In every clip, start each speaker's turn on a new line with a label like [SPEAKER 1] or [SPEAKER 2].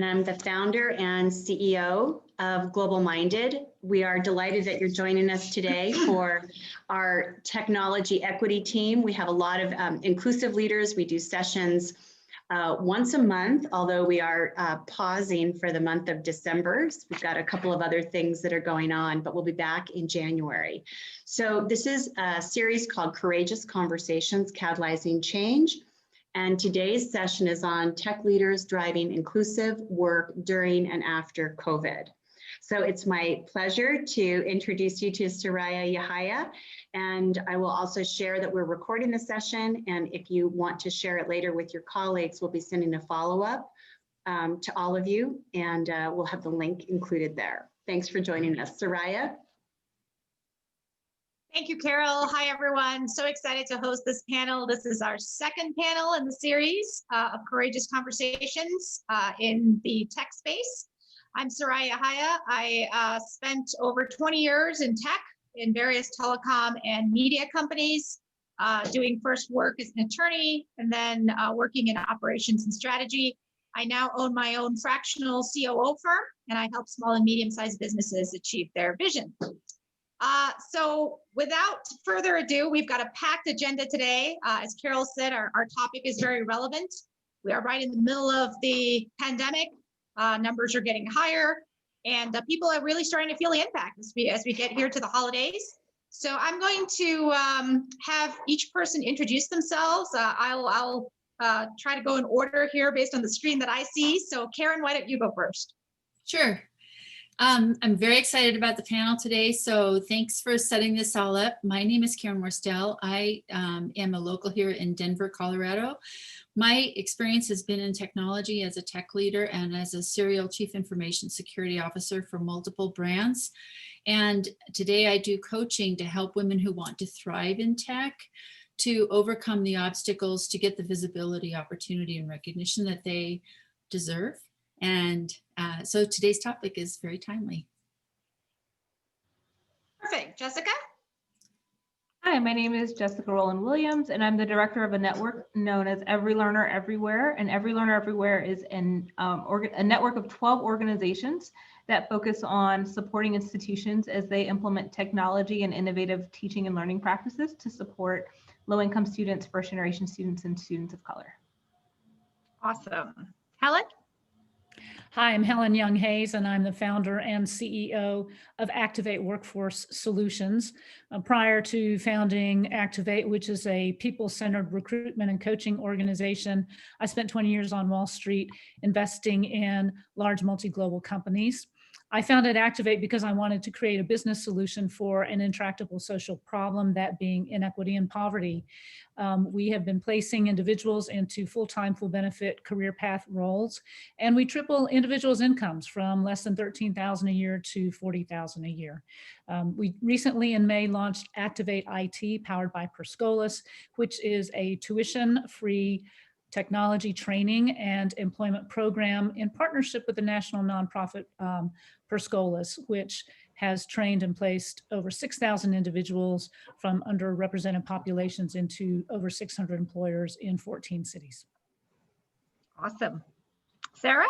[SPEAKER 1] and I'm the founder and CEO of Global Minded. We are delighted that you're joining us today for our technology equity team. We have a lot of inclusive leaders. We do sessions once a month, although we are pausing for the month of December. We've got a couple of other things that are going on, but we'll be back in January. So this is a series called Courageous Conversations, Catalyzing Change. And today's session is on tech leaders driving inclusive work during and after COVID. So it's my pleasure to introduce you to Suraya Yahaya. And I will also share that we're recording the session. And if you want to share it later with your colleagues, we'll be sending a follow-up to all of you. And we'll have the link included there. Thanks for joining us. Suraya.
[SPEAKER 2] Thank you, Carol. Hi, everyone. So excited to host this panel. This is our second panel in the series of Courageous Conversations in the tech space. I'm Suraya Yahaya. I spent over 20 years in tech in various telecom and media companies, doing first work as an attorney and then working in operations and strategy. I now own my own fractional COO firm, and I help small and medium-sized businesses achieve their vision. So without further ado, we've got a packed agenda today. As Carol said, our topic is very relevant. We are right in the middle of the pandemic. Numbers are getting higher, and people are really starting to feel the impact as we get here to the holidays. So I'm going to have each person introduce themselves. I'll try to go in order here based on the screen that I see. So Karen, why don't you go first?
[SPEAKER 3] Sure. I'm very excited about the panel today, so thanks for setting this all up. My name is Karen Morstell. I am a local here in Denver, Colorado. My experience has been in technology as a tech leader and as a serial chief information security officer for multiple brands. And today I do coaching to help women who want to thrive in tech to overcome the obstacles to get the visibility, opportunity, and recognition that they deserve. And so today's topic is very timely.
[SPEAKER 2] Perfect. Jessica?
[SPEAKER 4] Hi, my name is Jessica Rowland Williams, and I'm the director of a network known as Every Learner Everywhere. And Every Learner Everywhere is a network of 12 organizations that focus on supporting institutions as they implement technology and innovative teaching and learning practices to support low-income students, first-generation students, and students of color.
[SPEAKER 2] Awesome. Helen?
[SPEAKER 5] Hi, I'm Helen Young Hayes, and I'm the founder and CEO of Activate Workforce Solutions. Prior to founding Activate, which is a people-centered recruitment and coaching organization, I spent 20 years on Wall Street investing in large multi-global companies. I founded Activate because I wanted to create a business solution for an intractable social problem, that being inequity and poverty. We have been placing individuals into full-time, full-benefit career path roles, and we triple individuals' incomes from less than $13,000 a year to $40,000 a year. We recently in May launched Activate IT, powered by Perscolis, which is a tuition-free technology training and employment program in partnership with the national nonprofit Perscolis, which has trained and placed over 6,000 individuals from underrepresented populations into over 600 employers in 14 cities.
[SPEAKER 2] Awesome. Sarah?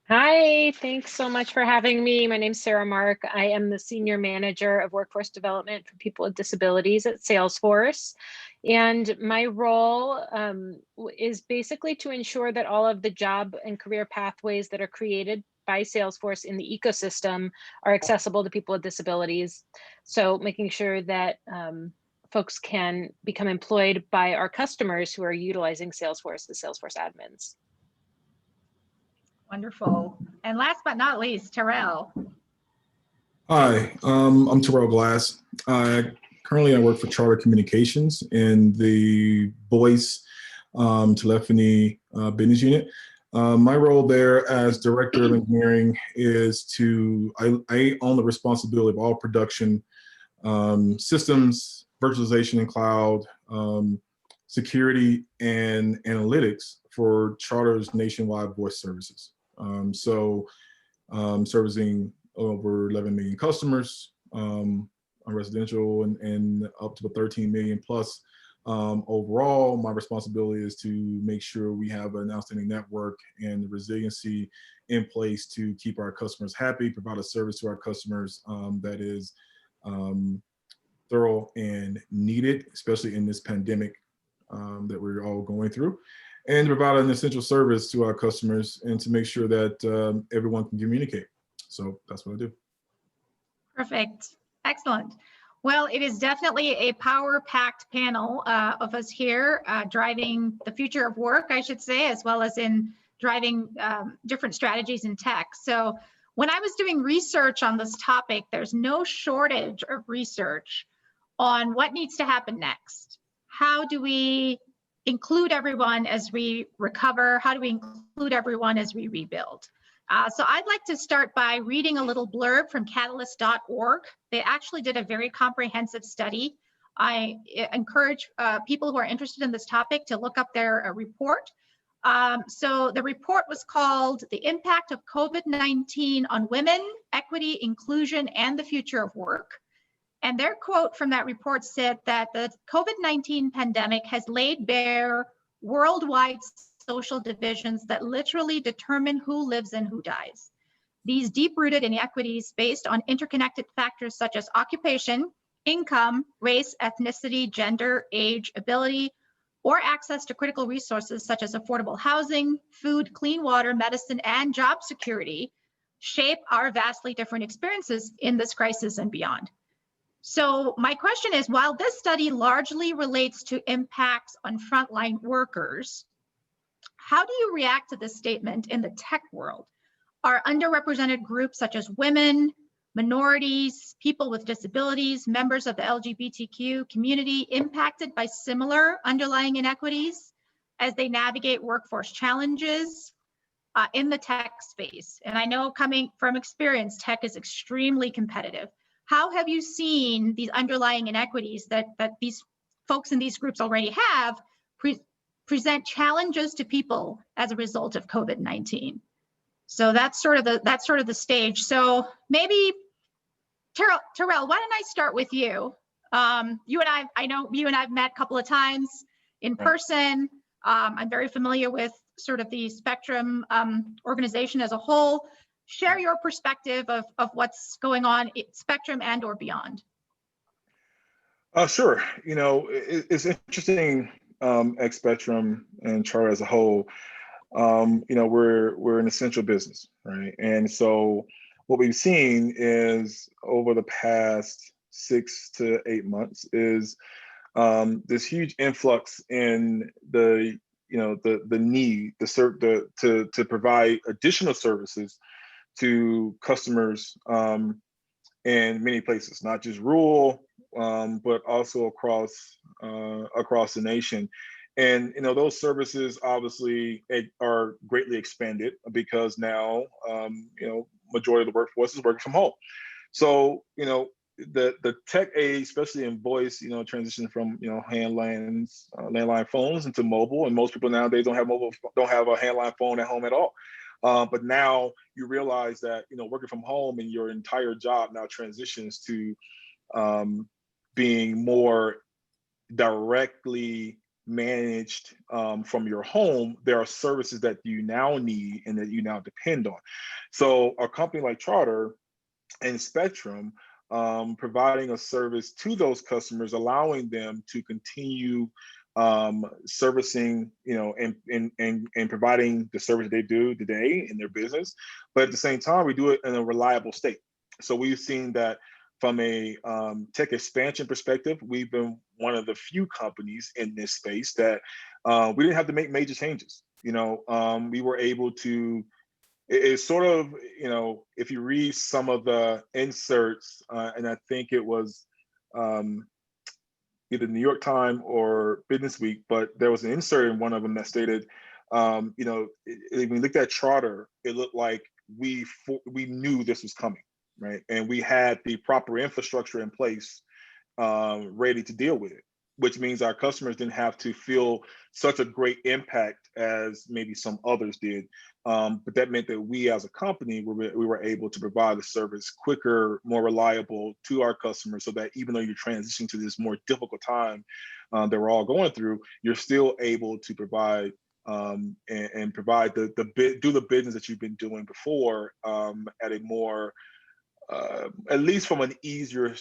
[SPEAKER 6] Hi, thanks so much for having me. My name's Sarah Mark. I am the Senior Manager of Workforce Development for People with Disabilities at Salesforce. And my role is basically to ensure that all of the job and career pathways that are created by Salesforce in the ecosystem are accessible to people with disabilities. So making sure that folks can become employed by our customers who are utilizing Salesforce, the Salesforce admins.
[SPEAKER 2] Wonderful. And last but not least, Terrell.
[SPEAKER 7] Hi, I'm Terrell Glass. Currently, I work for Charter Communications in the voice telephony business unit. My role there as Director of Engineering is I own the responsibility of all production systems, virtualization and cloud, security and analytics for Charter's nationwide voice services. Servicing over 11 million customers on residential and up to 13 million plus Overall, my responsibility is to make sure we have an outstanding network and the resiliency in place to keep our customers happy, provide a service to our customers that is thorough and needed, especially in this pandemic that we're all going through, and to provide an essential service to our customers and to make sure that everyone can communicate. So that's what I do.
[SPEAKER 2] Perfect. Excellent. Well, it is definitely a power-packed panel of us here driving the future of work, I should say, as well as in driving different strategies in tech. So when I was doing research on this topic, there's no shortage of research on what needs to happen next. How do we include everyone as we recover? How do we include everyone as we rebuild? So I'd like to start by reading a little blurb from catalyst.org. They actually did a very comprehensive study. I encourage people who are interested in this topic to look up their report. So the report was called The Impact of COVID-19 on Women, Equity, Inclusion, and the Future of Work. And their quote from that report said that the COVID-19 pandemic has laid bare worldwide social divisions that literally determine who lives and who dies. These deep-rooted inequities based on interconnected factors such as occupation, income, race, ethnicity, gender, age, ability, or access to critical resources such as affordable housing, food, clean water, medicine, and job security shape our vastly different experiences in this crisis and beyond. So my question is, while this study largely relates to impacts on frontline workers, how do you react to this statement in the tech world? Are underrepresented groups such as women, minorities, people with disabilities, members of the LGBTQ community impacted by similar underlying inequities as they navigate workforce challenges in the tech space? And I know, coming from experience, tech is extremely competitive. How have you seen these underlying inequities that these folks in these groups already have present challenges to people as a result of COVID-19? So that's sort of the stage. So maybe Terrell, why don't I start with you? You and I know you and I've met a couple of times in person. I'm very familiar with sort of the Spectrum organization as a whole. Share your perspective of what's going on at Spectrum and or beyond.
[SPEAKER 7] Sure. You know, it's interesting at Spectrum and Charter as a whole. You know, we're an essential business, right? And so what we've seen is over the past 6 to 8 months is this huge influx in the need to provide additional services to customers in many places, not just rural, but also across the nation. And you know, those services obviously are greatly expanded because now you know, majority of the workforce is working from home. So you know, the tech age, especially in voice, you know, transition from landline phones into mobile, and most people nowadays don't have a handline phone at home at all. But now you realize that, you know, working from home and your entire job now transitions to being more directly managed from your home. There are services that you now need and that you now depend on. So a company like Charter and Spectrum providing a service to those customers, allowing them to continue servicing, you know, and providing the service they do today in their business, but at the same time, we do it in a reliable state. So we've seen that from a tech expansion perspective, we've been one of the few companies in this space that we didn't have to make major changes. You know, we were able to. It's sort of, you know, if you read some of the inserts, and I think it was either New York Times or Business Week, but there was an insert in one of them that stated, you know, when we looked at Charter, it looked like we knew this was coming, right? And we had the proper infrastructure in place, ready to deal with it, which means our customers didn't have to feel such a great impact as maybe some others did But that meant that we as a company, we were able to provide the service quicker, more reliable to our customers, so that even though you're transitioning to this more difficult time that we're all going through, you're still able to provide and provide do the business that you've been doing before at a more, at least from an easier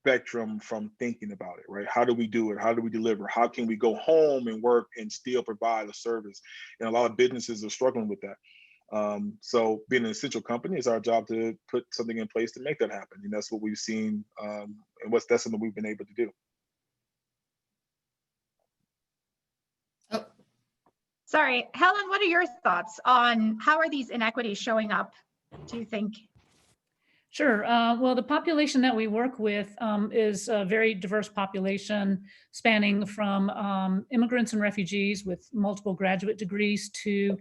[SPEAKER 7] spectrum from thinking about it, right? How do we do it? How do we deliver? How can we go home and work and still provide a service? And a lot of businesses are struggling with that. So being an essential company, it's our job to put something in place to make that happen. And that's what we've seen, and that's something we've been able to do.
[SPEAKER 3] Oh,
[SPEAKER 2] Sorry, Helen, what are your thoughts on how are these inequities showing up, do you think?
[SPEAKER 5] Sure. Well, the population that we work with is a very diverse population, spanning from immigrants and refugees with multiple graduate degrees to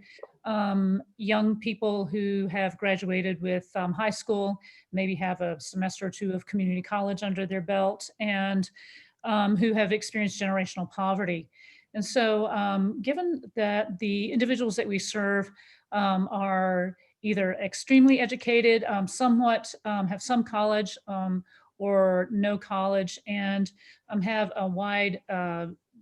[SPEAKER 5] young people who have graduated with high school, maybe have a semester or two of community college under their belt, and who have experienced generational poverty. And so given that the individuals that we serve are either extremely educated, somewhat have some college or no college, and have a wide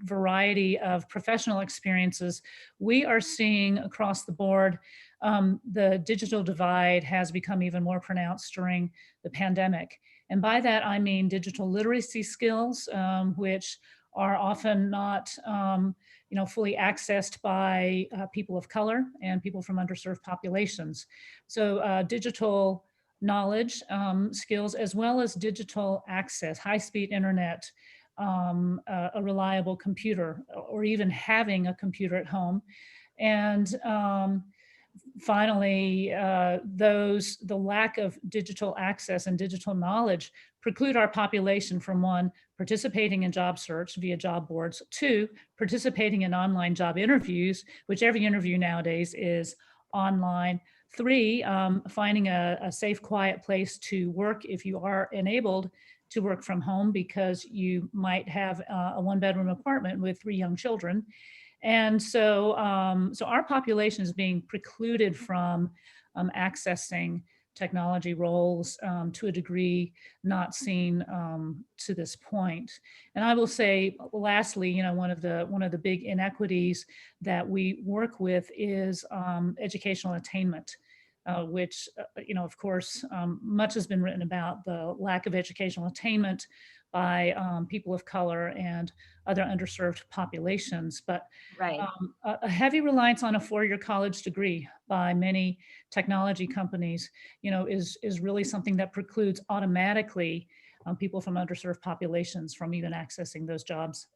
[SPEAKER 5] variety of professional experiences, we are seeing across the board the digital divide has become even more pronounced during the pandemic. And by that, I mean digital literacy skills, which are often not fully accessed by people of color and people from underserved populations. So digital knowledge skills, as well as digital access, high-speed internet, a reliable computer, or even having a computer at home. And finally, the lack of digital access and digital knowledge preclude our population from, one, participating in job search via job boards, two, participating in online job interviews, which every interview nowadays is online, three, finding a safe, quiet place to work if you are enabled to work from home because you might have a one-bedroom apartment with 3 young children. And so, so our population is being precluded from accessing technology roles to a degree not seen to this point. And I will say, lastly, one of the big inequities that we work with is educational attainment, which, of course, much has been written about the lack of educational attainment by people of color and other underserved populations, but
[SPEAKER 2] Right.
[SPEAKER 5] a heavy reliance on a 4-year college degree by many technology companies, is really something that precludes automatically people from underserved populations from even accessing those jobs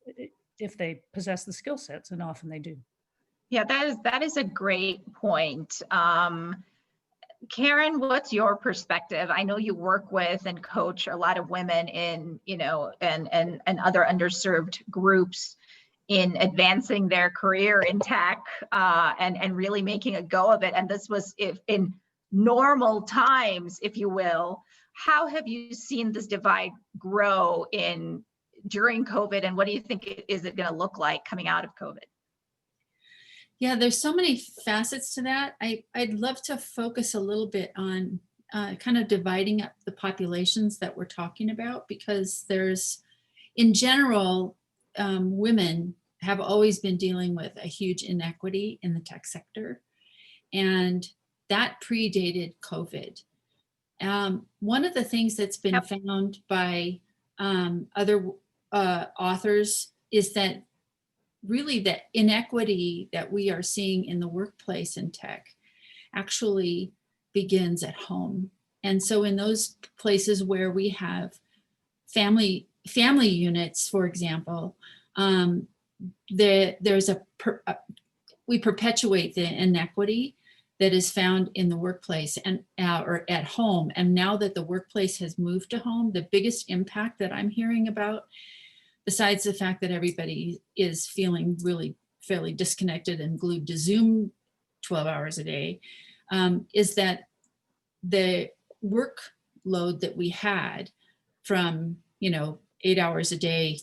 [SPEAKER 5] if they possess the skill sets, and often they do.
[SPEAKER 2] Yeah, that is a great point. Karen, what's your perspective? I know you work with and coach a lot of women in, and other underserved groups in advancing their career in tech and really making a go of it. And this was if in normal times, if you will. How have you seen this divide grow during COVID, and what do you think is it going to look like coming out of COVID?
[SPEAKER 3] yeah, there's so many facets to that. I'd love to focus a little bit on kind of dividing up the populations that we're talking about, because there's, in general, women have always been dealing with a huge inequity in the tech sector, and that predated COVID. One of the things that's been found by other authors is that really the inequity that we are seeing in the workplace in tech actually begins at home. And so in those places where we have family units, for example, we perpetuate the inequity that is found in the workplace and or at home. And now that the workplace has moved to home, the biggest impact that I'm hearing about, besides the fact that everybody is feeling really fairly disconnected and glued to Zoom 12 hours a day, is that the workload that we had from 8 hours a day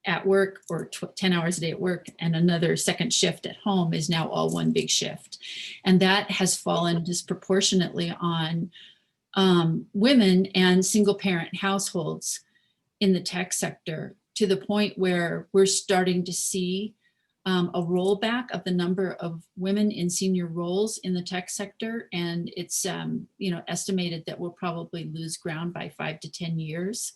[SPEAKER 3] at work or 10 hours a day at work and another second shift at home is now all one big shift. And that has fallen disproportionately on women and single parent households in the tech sector, to the point where we're starting to see a rollback of the number of women in senior roles in the tech sector. And it's estimated that we'll probably lose ground by 5 to 10 years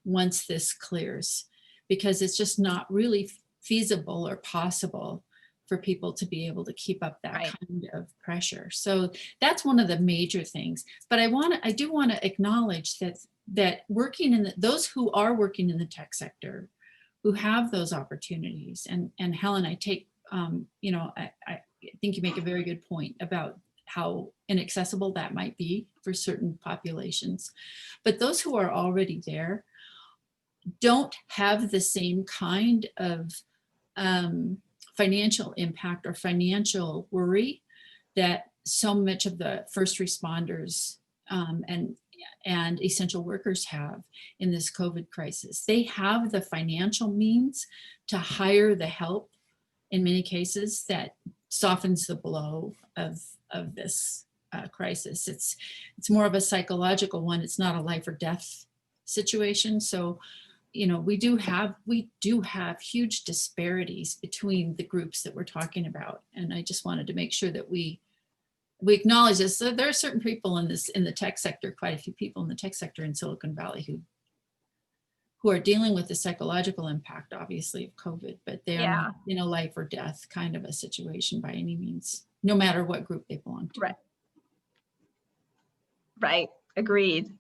[SPEAKER 3] once this clears, because it's just not really feasible or possible for people to be able to keep up that kind of pressure. So that's one of the major things. But I do want to acknowledge that working in those who are working in the tech sector, who have those opportunities, and Helen, I take I think you make a very good point about how inaccessible that might be for certain populations. But those who are already there don't have the same kind of financial impact or financial worry that so much of the first responders and essential workers have in this COVID crisis. They have the financial means to hire the help in many cases that softens the blow of this crisis. It's more of a psychological one. It's not a life or death situation. So, we do have huge disparities between the groups that we're talking about. And I just wanted to make sure that we acknowledge this. So there are certain people in the tech sector, quite a few people in the tech sector in Silicon Valley who are dealing with the psychological impact, obviously, of COVID, but they are not in a life or death kind of a situation by any means, no matter what group they belong to.
[SPEAKER 2] Right. Agreed.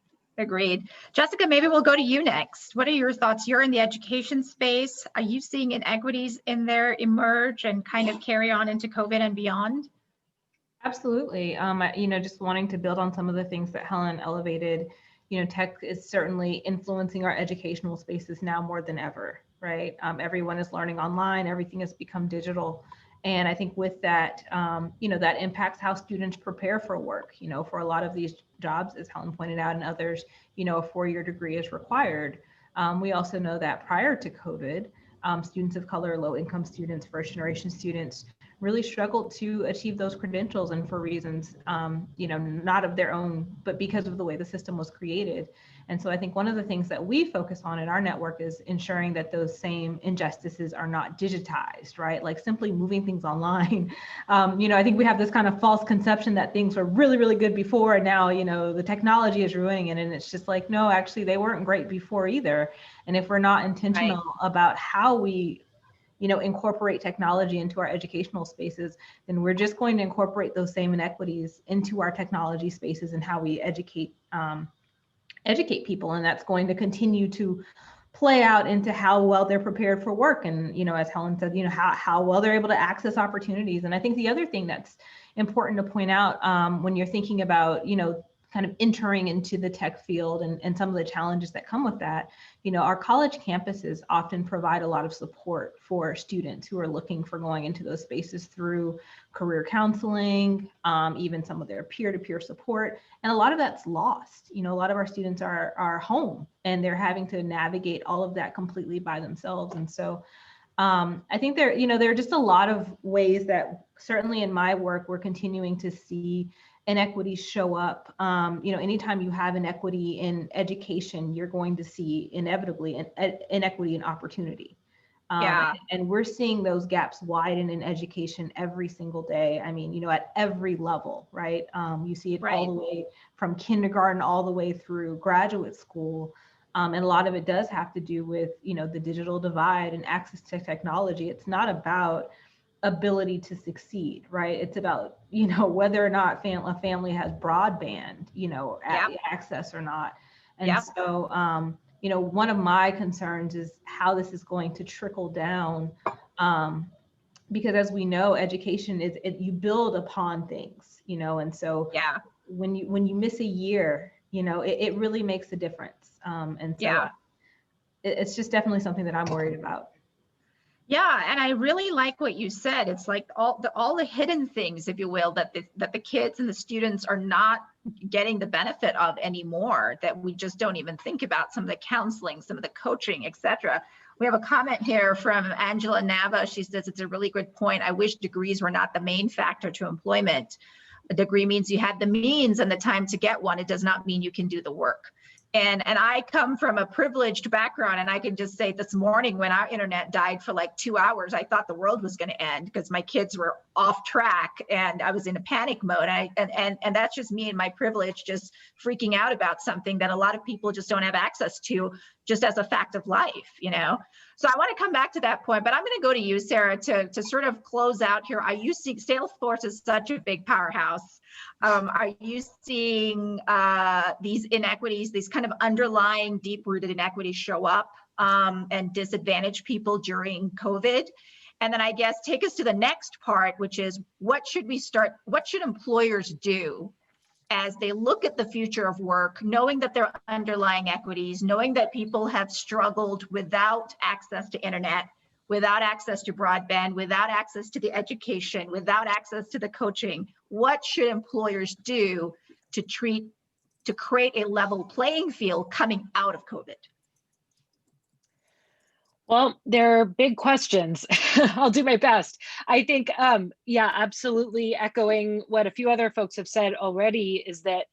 [SPEAKER 2] Jessica, maybe we'll go to you next. What are your thoughts? You're in the education space. Are you seeing inequities in there emerge and kind of carry on into COVID and beyond?
[SPEAKER 4] Absolutely. Just wanting to build on some of the things that Helen elevated, tech is certainly influencing our educational spaces now more than ever, right? Everyone is learning online, everything has become digital. And I think with that, that impacts how students prepare for work. For a lot of these jobs, as Helen pointed out, and others, a 4-year degree is required. We also know that prior to COVID, students of color, low-income students, first-generation students really struggled to achieve those credentials, and for reasons, not of their own, but because of the way the system was created. And so I think one of the things that we focus on in our network is ensuring that those same injustices are not digitized, right? Like simply moving things online. I think we have this kind of false conception that things were really, really good before, and now, the technology is ruining it. And it's just like, no, actually, they weren't great before either. And if we're not intentional about how we incorporate technology into our educational spaces, then we're just going to incorporate those same inequities into our technology spaces and how we educate people. And that's going to continue to play out into how well they're prepared for work. And, as Helen said, how well they're able to access opportunities. And I think the other thing that's important to point out when you're thinking about, kind of entering into the tech field and some of the challenges that come with that, our college campuses often provide a lot of support for students who are looking for going into those spaces through career counseling, even some of their peer-to-peer support. And a lot of that's lost. A lot of our students are home and they're having to navigate all of that completely by themselves. And so I think there are just a lot of ways that certainly in my work, we're continuing to see inequities show up. Anytime you have inequity in education, you're going to see inevitably an inequity in opportunity. And we're seeing those gaps widen in education every single day. I mean, at every level, right? You see it all the way from kindergarten all the way through graduate school. And a lot of it does have to do with, the digital divide and access to technology. It's not about ability to succeed, right? It's about, whether or not a family has broadband, access or not. And so, one of my concerns is how this is going to trickle down, because as we know, education is, you build upon things, and so when you miss a year, it really makes a difference. And so it's just definitely something that I'm worried about.
[SPEAKER 2] Yeah, and I really like what you said. It's like all the hidden things, if you will, that the kids and the students are not getting the benefit of anymore, that we just don't even think about, some of the counseling, some of the coaching, etc. We have a comment here from Angela Nava. She says it's a really good point. I wish degrees were not the main factor to employment. A degree means you had the means and the time to get one. It does not mean you can do the work. And I come from a privileged background, and I can just say this morning when our internet died for like 2 hours, I thought the world was going to end because my kids were off track and I was in a panic mode. And that's just me and my privilege just freaking out about something that a lot of people just don't have access to, just as a fact of life, you know? So I want to come back to that point, but I'm going to go to you, Sarah, to sort of close out here. Are you seeing Salesforce is such a big powerhouse? Are you seeing these inequities, these kind of underlying deep-rooted inequities show up and disadvantage people during COVID? And then I guess take us to the next part, which is what should employers do as they look at the future of work, knowing that there are underlying equities, knowing that people have struggled without access to internet, without access to broadband, without access to the education, without access to the coaching. What should employers do to create a level playing field coming out of COVID?
[SPEAKER 6] Well, they're big questions. I'll do my best. I think, yeah, absolutely echoing what a few other folks have said already is that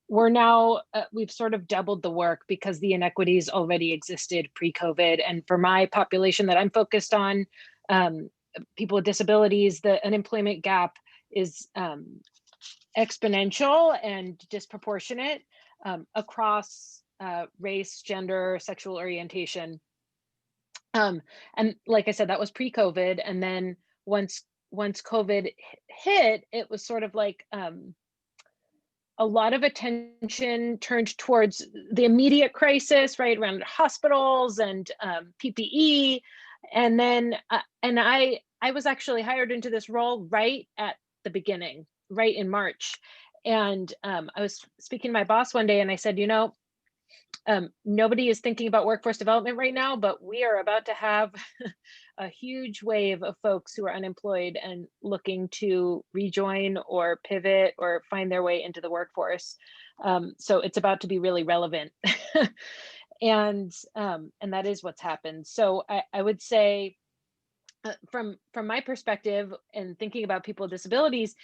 [SPEAKER 6] we're now, we've sort of doubled the work because the inequities already existed pre-COVID. And for my population that I'm focused on, people with disabilities, the unemployment gap is exponential and disproportionate across race, gender, sexual orientation. And like I said, that was pre-COVID. And then once COVID hit, it was sort of like a lot of attention turned towards the immediate crisis, right, around hospitals and PPE. And then, and I was actually hired into this role right at the beginning, right in March. And I was speaking to my boss one day and I said, you know, nobody is thinking about workforce development right now, but we are about to have a huge wave of folks who are unemployed and looking to rejoin or pivot or find their way into the workforce. So it's about to be really relevant. And that is what's happened. So I would say from my perspective and thinking about people with disabilities,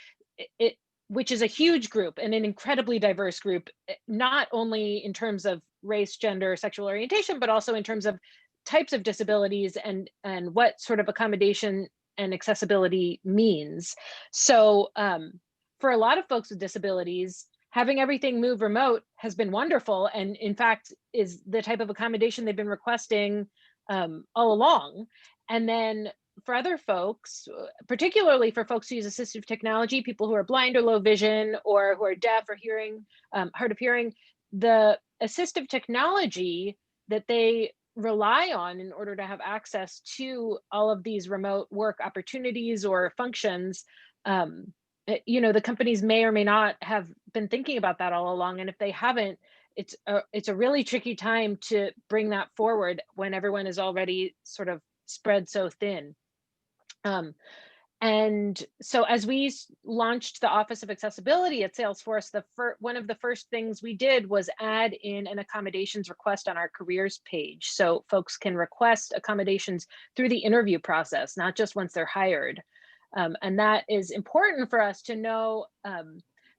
[SPEAKER 6] which is a huge group and an incredibly diverse group, not only in terms of race, gender, sexual orientation, but also in terms of types of disabilities and what sort of accommodation and accessibility means. So for a lot of folks with disabilities, having everything move remote has been wonderful. And in fact, is the type of accommodation they've been requesting all along. And then for other folks, particularly for folks who use assistive technology, people who are blind or low vision or who are deaf or hearing, hard of hearing, the assistive technology that they rely on in order to have access to all of these remote work opportunities or functions, you know, the companies may or may not have been thinking about that all along. And if they haven't, it's a really tricky time to bring that forward when everyone is already sort of spread so thin. And so as we launched the Office of Accessibility at Salesforce, one of the first things we did was add in an accommodations request on our careers page. So folks can request accommodations through the interview process, not just once they're hired. And that is important for us to know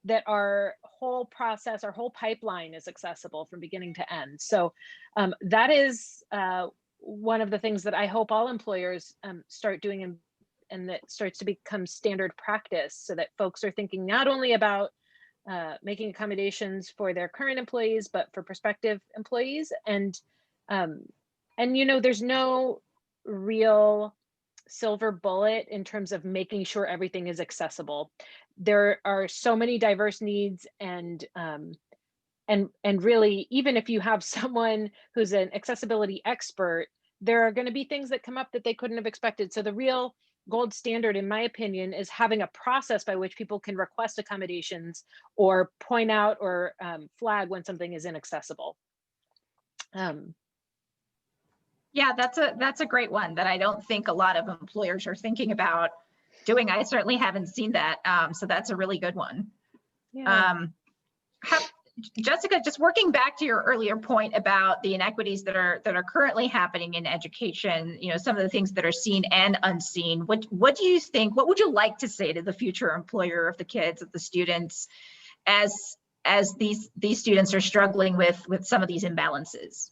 [SPEAKER 6] that our whole process, our whole pipeline is accessible from beginning to end. So that is one of the things that I hope all employers start doing and that starts to become standard practice, so that folks are thinking not only about making accommodations for their current employees, but for prospective employees. And you know, there's no real silver bullet in terms of making sure everything is accessible. There are so many diverse needs, and really, even if you have someone who's an accessibility expert, there are going to be things that come up that they couldn't have expected. So the real gold standard, in my opinion, is having a process by which people can request accommodations or point out or flag when something is inaccessible.
[SPEAKER 2] Yeah, that's a great one that I don't think a lot of employers are thinking about doing. I certainly haven't seen that. So that's a really good one.
[SPEAKER 6] Yeah.
[SPEAKER 2] Jessica, just working back to your earlier point about the inequities that are currently happening in education, some of the things that are seen and unseen. What do you think? What would you like to say to the future employer of the kids, of the students, as these students are struggling with some of these imbalances?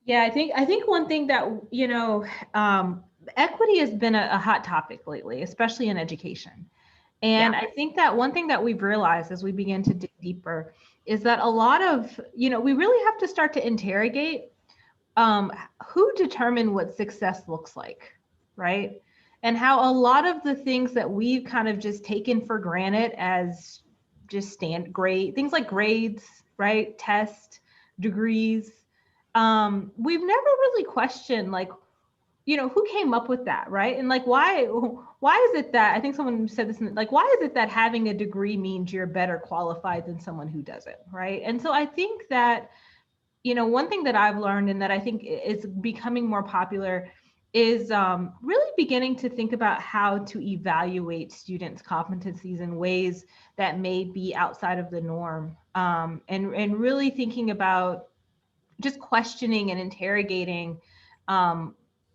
[SPEAKER 4] Yeah, I think one thing that, equity has been a hot topic lately, especially in education. And I think that one thing that we've realized as we begin to dig deeper is that a lot of, we really have to start to interrogate who determined what success looks like, right? And how a lot of the things that we've kind of just taken for granted as just grade, things like grades, right? Tests, degrees, we've never really questioned like, who came up with that, right? And like, why is it that, I think someone said this, like, why is it that having a degree means you're better qualified than someone who doesn't, right? And so I think that, one thing that I've learned and that I think is becoming more popular is really beginning to think about how to evaluate students' competencies in ways that may be outside of the norm, and really thinking about just questioning and interrogating,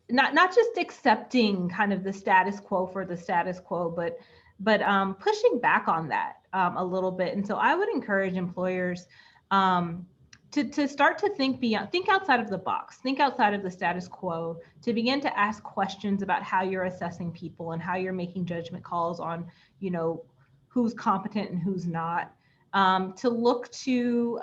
[SPEAKER 4] not just accepting kind of the status quo for the status quo, but pushing back on that a little bit. And so I would encourage employers to start to think outside of the box, think outside of the status quo, to begin to ask questions about how you're assessing people and how you're making judgment calls on, who's competent and who's not. To look to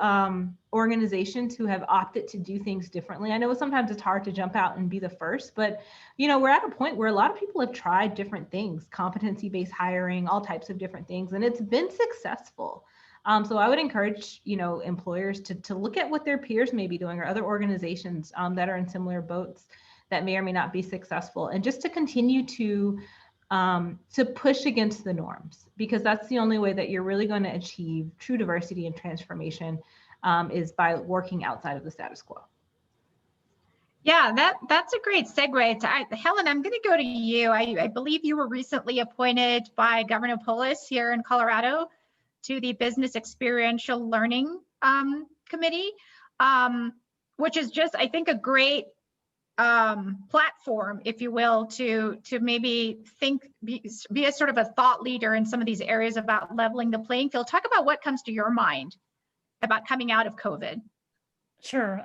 [SPEAKER 4] organizations who have opted to do things differently. I know sometimes it's hard to jump out and be the first, but we're at a point where a lot of people have tried different things, competency-based hiring, all types of different things, and it's been successful. So I would encourage employers to look at what their peers may be doing or other organizations that are in similar boats that may or may not be successful, and just to continue to push against the norms, because that's the only way that you're really going to achieve true diversity and transformation, is by working outside of the status quo.
[SPEAKER 2] Yeah, that's a great segue. Helen, I'm going to go to you. I believe you were recently appointed by Governor Polis here in Colorado to the Business Experiential Learning Committee, which is just, I think, a great platform, if you will, to maybe be a sort of a thought leader in some of these areas about leveling the playing field. Talk about what comes to your mind about coming out of COVID.
[SPEAKER 5] Sure.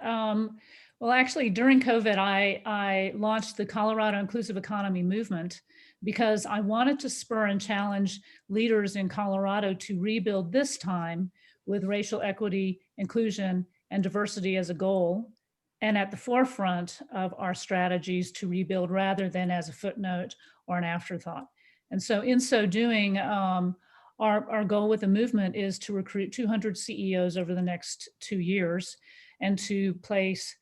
[SPEAKER 5] Well, actually, during COVID, I launched the Colorado Inclusive Economy Movement because I wanted to spur and challenge leaders in Colorado to rebuild this time with racial equity, inclusion, and diversity as a goal, and at the forefront of our strategies to rebuild rather than as a footnote or an afterthought. And so in so doing, our goal with the movement is to recruit 200 CEOs over the next 2 years and to place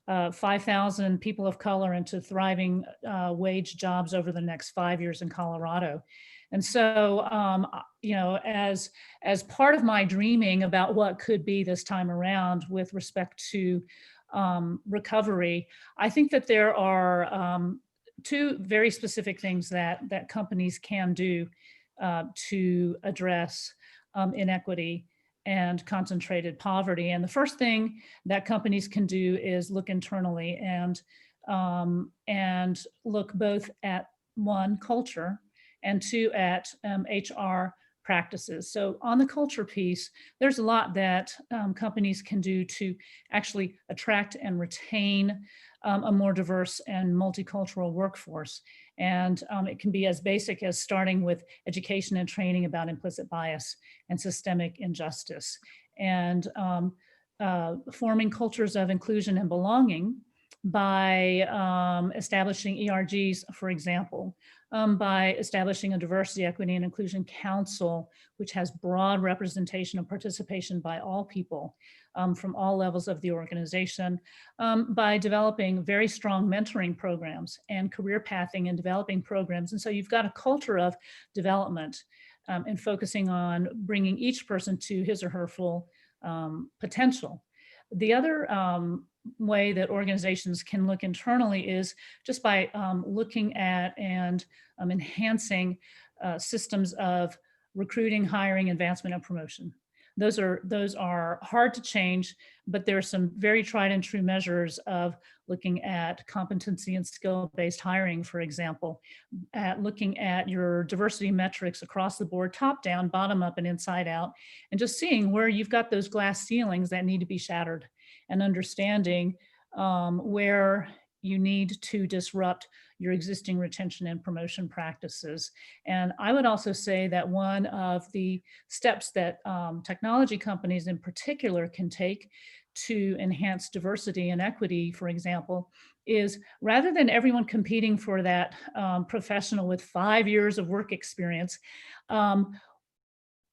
[SPEAKER 5] 5,000 people of color into thriving wage jobs over the next 5 years in Colorado. And so, as part of my dreaming about what could be this time around with respect to recovery, I think that there are two very specific things that companies can do to address inequity and concentrated poverty. And the first thing that companies can do is look internally and look both at one, culture, and two, at HR practices. So on the culture piece, there's a lot that companies can do to actually attract and retain a more diverse and multicultural workforce. And it can be as basic as starting with education and training about implicit bias and systemic injustice, and forming cultures of inclusion and belonging by establishing ERGs, for example, by establishing a diversity, equity, and inclusion council, which has broad representation and participation by all people from all levels of the organization, by developing very strong mentoring programs and career pathing and developing programs. And so you've got a culture of development and focusing on bringing each person to his or her full potential. The other way that organizations can look internally is just by looking at and enhancing systems of recruiting, hiring, advancement, and promotion. Those are hard to change, but there are some very tried and true measures of looking at competency and skill-based hiring, for example, at looking at your diversity metrics across the board, top down, bottom up, and inside out, and just seeing where you've got those glass ceilings that need to be shattered, and understanding where you need to disrupt your existing retention and promotion practices. And I would also say that one of the steps that technology companies in particular can take to enhance diversity and equity, for example, is rather than everyone competing for that professional with 5 years of work experience,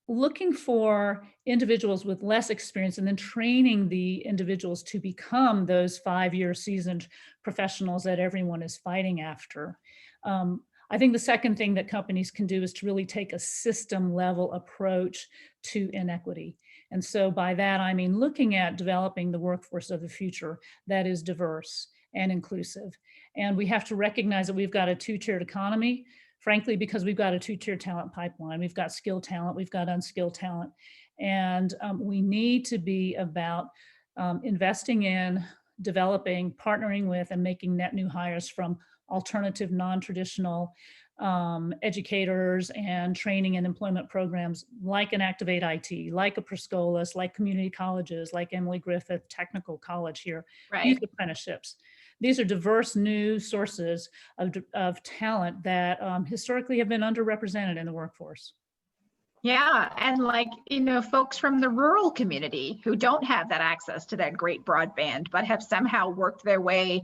[SPEAKER 5] looking for individuals with less experience and then training the individuals to become those 5-year seasoned professionals that everyone is fighting after. I think the second thing that companies can do is to really take a system level approach to inequity. And so by that, I mean looking at developing the workforce of the future that is diverse and inclusive. And we have to recognize that we've got a two-tiered economy, frankly, because we've got a two-tier talent pipeline. We've got skilled talent, we've got unskilled talent. And we need to be about investing in, developing, partnering with, and making net new hires from alternative, non-traditional educators and training and employment programs like an Activate IT, like a Prescolas, like community colleges, like Emily Griffith Technical College here, youth apprenticeships. These are diverse new sources of talent that historically have been underrepresented in the workforce.
[SPEAKER 2] Yeah, and like, you know, folks from the rural community who don't have that access to that great broadband, but have somehow worked their way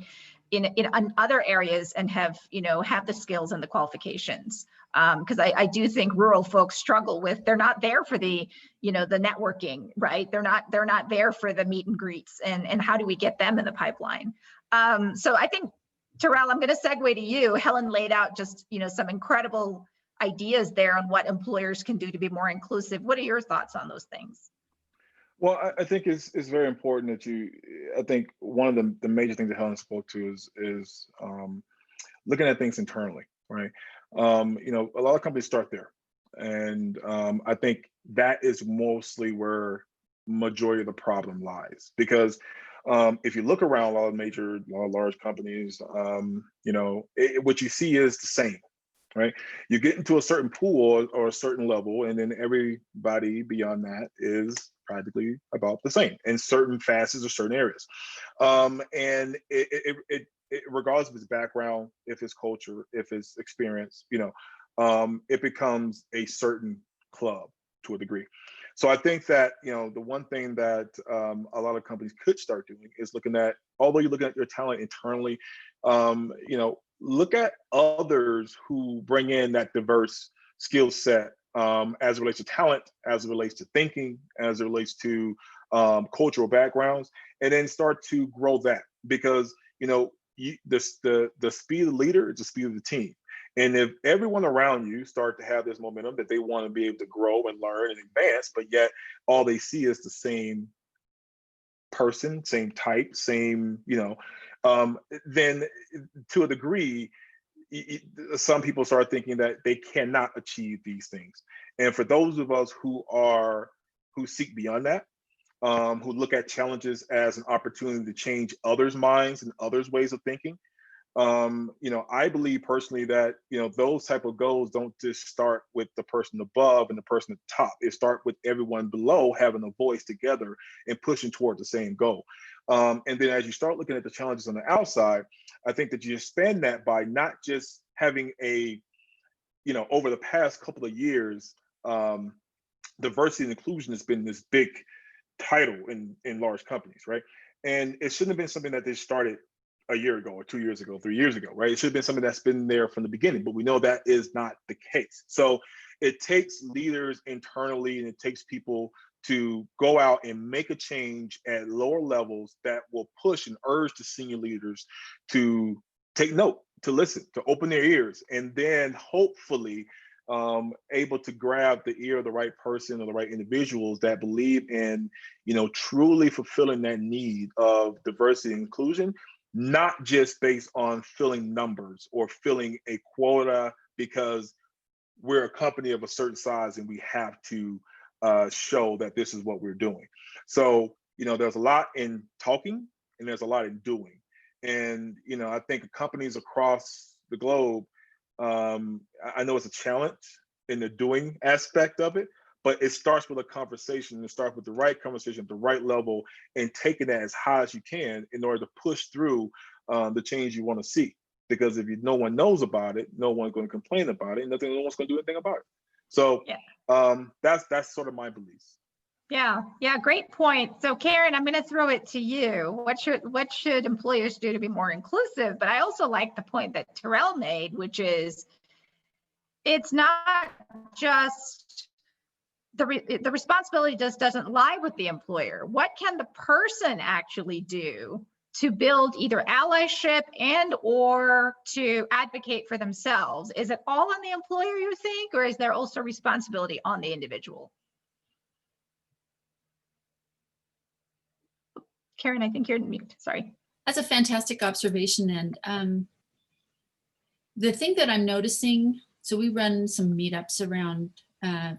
[SPEAKER 2] in other areas and have, you know, have the skills and the qualifications. Because I do think rural folks struggle with, they're not there for the, you know, the networking, right? They're not there for the meet and greets, and how do we get them in the pipeline? So I think, Terrell, I'm going to segue to you. Helen laid out just, you know, some incredible ideas there on what employers can do to be more inclusive. What are your thoughts on those things?
[SPEAKER 7] Well, I think it's very important that I think one of the major things that Helen spoke to is looking at things internally, right? You know, a lot of companies start there. And I think that is mostly where majority of the problem lies. Because if you look around a lot of large companies, you know, what you see is the same. Right, you get into a certain pool or a certain level, and then everybody beyond that is practically about the same in certain facets or certain areas. And it regardless of its background, if it's culture, if it's experience, you know, it becomes a certain club to a degree. So I think that, you know, the one thing that a lot of companies could start doing is looking at, although you're looking at your talent internally, you know, look at others who bring in that diverse skill set as it relates to talent, as it relates to thinking, as it relates to cultural backgrounds, and then start to grow that. Because, you know, the speed of the leader is the speed of the team. And if everyone around you start to have this momentum that they want to be able to grow and learn and advance, but yet all they see is the same person, same type, same, you know, then to a degree, some people start thinking that they cannot achieve these things. And for those of us who seek beyond that, who look at challenges as an opportunity to change others' minds and others' ways of thinking, you know, I believe personally that, you know, those type of goals don't just start with the person above and the person at the top. It starts with everyone below having a voice together and pushing towards the same goal. And then as you start looking at the challenges on the outside, I think that you expand that by not just having a, you know, over the past couple of years, diversity and inclusion has been this big title in large companies, right? And it shouldn't have been something that they started a year ago or 2 years ago, 3 years ago, right? It should have been something that's been there from the beginning, but we know that is not the case. So it takes leaders internally, and it takes people to go out and make a change at lower levels that will push and urge the senior leaders to take note, to listen, to open their ears, and then hopefully able to grab the ear of the right person or the right individuals that believe in, truly fulfilling that need of diversity and inclusion, not just based on filling numbers or filling a quota because we're a company of a certain size and we have to show that this is what we're doing. So, there's a lot in talking and there's a lot in doing. And, I think companies across the globe, I know it's a challenge in the doing aspect of it, but it starts with a conversation. It starts with the right conversation at the right level and taking that as high as you can in order to push through the change you want to see. Because if no one knows about it, no one's going to complain about it, and no one's going to do anything about it. So that's sort of my beliefs.
[SPEAKER 2] Yeah, great point. So Karen, I'm going to throw it to you. What should employers do to be more inclusive? But I also like the point that Terrell made, which is it's not just the responsibility just doesn't lie with the employer. What can the person actually do to build either allyship and or to advocate for themselves? Is it all on the employer, you think, or is there also responsibility on the individual? Karen, I think you're mute, sorry.
[SPEAKER 3] That's a fantastic observation. And the thing that I'm noticing, so we run some meetups around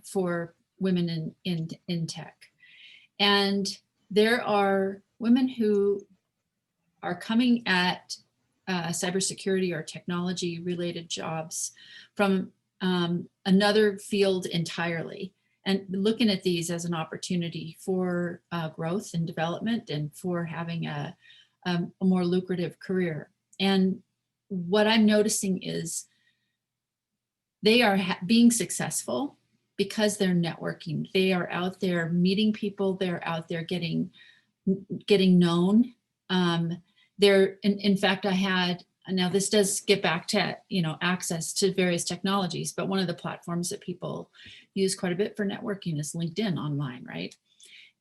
[SPEAKER 3] for women in tech. And there are women who are coming at cybersecurity or technology related jobs from another field entirely, and looking at these as an opportunity for growth and development and for having a more lucrative career. And what I'm noticing is they are being successful because they're networking. They are out there meeting people. They're out there getting known. In fact, I had, now this does get back to, access to various technologies, but one of the platforms that people use quite a bit for networking is LinkedIn online, right?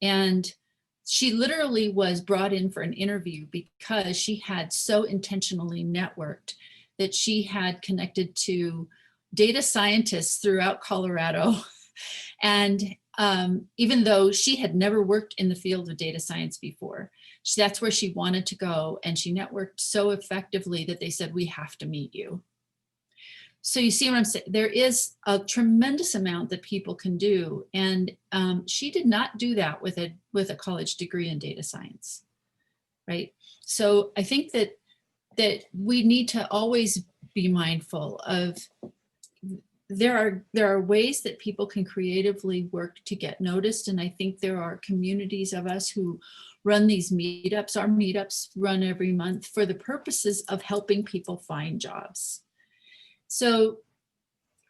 [SPEAKER 3] And she literally was brought in for an interview because she had so intentionally networked that she had connected to data scientists throughout Colorado. And even though she had never worked in the field of data science before, that's where she wanted to go. And she networked so effectively that they said, we have to meet you. So you see what I'm saying? There is a tremendous amount that people can do. And she did not do that with a college degree in data science, right? So I think that we need to always be mindful of there are ways that people can creatively work to get noticed. And I think there are communities of us who run these meetups. Our meetups run every month for the purposes of helping people find jobs. So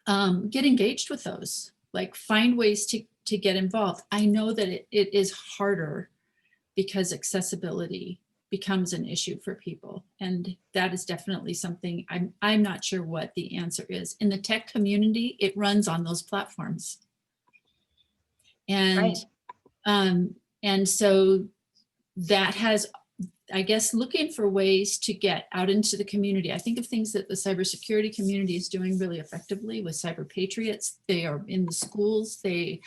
[SPEAKER 3] get engaged with those, like find ways to get involved. I know that it is harder because accessibility becomes an issue for people. And that is definitely something I'm not sure what the answer is. In the tech community, it runs on those platforms. And,
[SPEAKER 2] Right.
[SPEAKER 3] And so that has, I guess, looking for ways to get out into the community. I think of things that the cybersecurity community is doing really effectively with Cyber Patriots. They are in the schools, they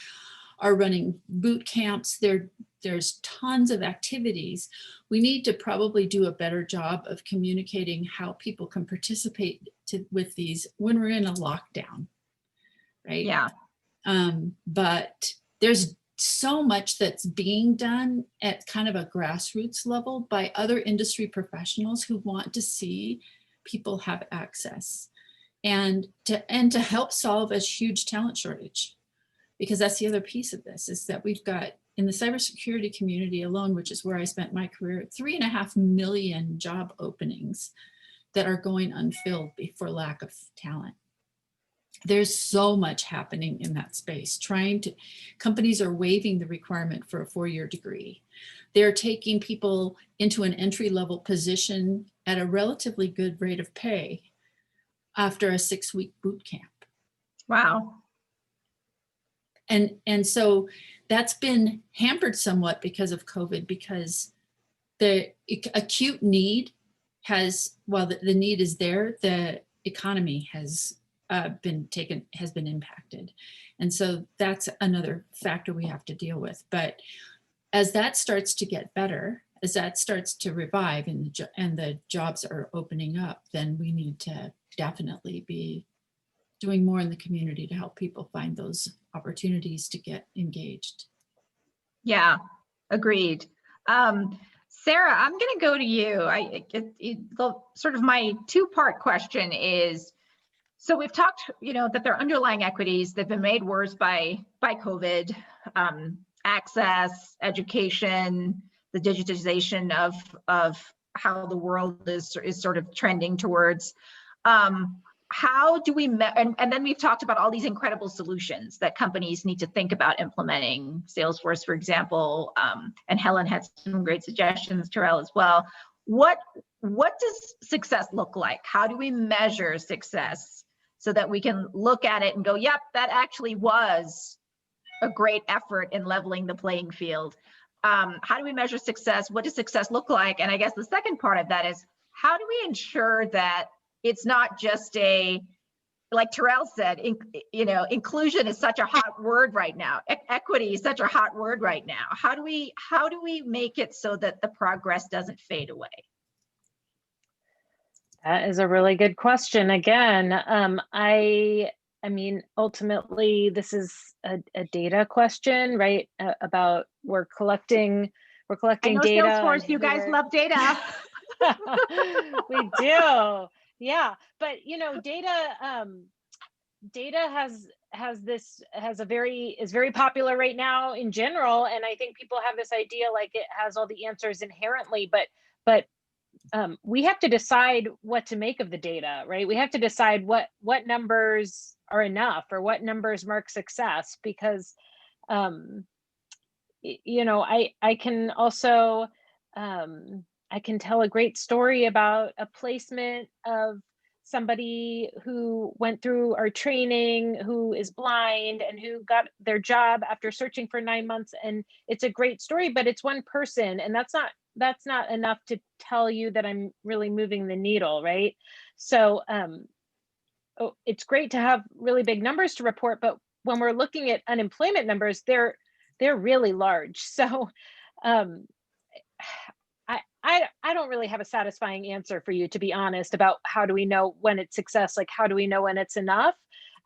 [SPEAKER 3] are running boot camps. There's tons of activities. We need to probably do a better job of communicating how people can participate with these when we're in a lockdown, right?
[SPEAKER 2] Yeah.
[SPEAKER 3] But there's so much that's being done at kind of a grassroots level by other industry professionals who want to see people have access and to help solve a huge talent shortage. Because that's the other piece of this, is that we've got in the cybersecurity community alone, which is where I spent my career, 3.5 million job openings that are going unfilled for lack of talent. There's so much happening in that space. Companies are waiving the requirement for a 4-year degree. They're taking people into an entry-level position at a relatively good rate of pay after a 6-week boot camp.
[SPEAKER 2] Wow.
[SPEAKER 3] And so that's been hampered somewhat because of COVID, because the acute need has, while the need is there, the economy has has been impacted. And so that's another factor we have to deal with. But as that starts to get better, as that starts to revive and the jobs are opening up, then we need to definitely be doing more in the community to help people find those opportunities to get engaged.
[SPEAKER 2] Yeah, agreed. Sarah, I'm going to go to you. Sort of my two-part question is, so we've talked, that there are underlying equities that have been made worse by COVID, access, education, the digitization of how the world is sort of trending towards. How do we, and then we've talked about all these incredible solutions that companies need to think about implementing. Salesforce, for example, and Helen had some great suggestions, Terrell as well. What does success look like? How do we measure success so that we can look at it and go, yep, that actually was a great effort in leveling the playing field? How do we measure success? What does success look like? And I guess the second part of that is, how do we ensure that it's not just like Terrell said, inclusion is such a hot word right now. Equity is such a hot word right now. How do we make it so that the progress doesn't fade away?
[SPEAKER 6] That is a really good question. Again, I mean, ultimately, this is a data question, right? About we're collecting data.
[SPEAKER 2] Salesforce, you guys love data.
[SPEAKER 6] We do. Yeah, but data is very popular right now in general, and I think people have this idea like it has all the answers inherently, but we have to decide what to make of the data, right? We have to decide what numbers are enough or what numbers mark success, because I can also I can tell a great story about a placement of somebody who went through our training, who is blind and who got their job after searching for 9 months. And it's a great story, but it's one person, and that's not enough to tell you that I'm really moving the needle, right? So it's great to have really big numbers to report, but when we're looking at unemployment numbers, they're really large. So I don't really have a satisfying answer for you, to be honest, about how do we know when it's success? Like, how do we know when it's enough?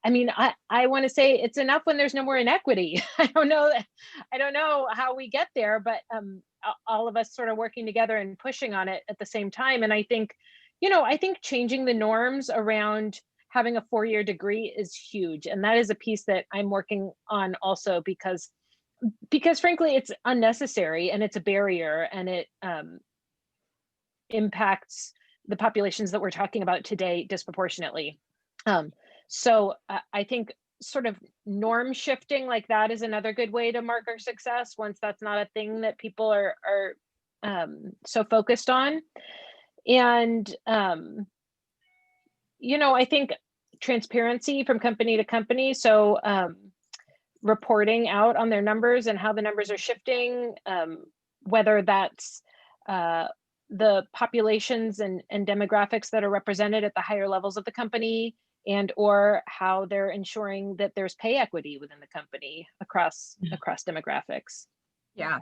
[SPEAKER 6] I mean, I want to say it's enough when there's no more inequity. I don't know how we get there, but all of us sort of working together and pushing on it at the same time. And I think changing the norms around having a 4-year degree is huge. And that is a piece that I'm working on also, because frankly, it's unnecessary and it's a barrier, and it impacts the populations that we're talking about today disproportionately. So I think sort of norm shifting like that is another good way to mark our success, once that's not a thing that people are so focused on. And I think transparency from company to company. So reporting out on their numbers and how the numbers are shifting, whether that's the populations and demographics that are represented at the higher levels of the company, and or how they're ensuring that there's pay equity within the company across demographics.
[SPEAKER 2] Yeah.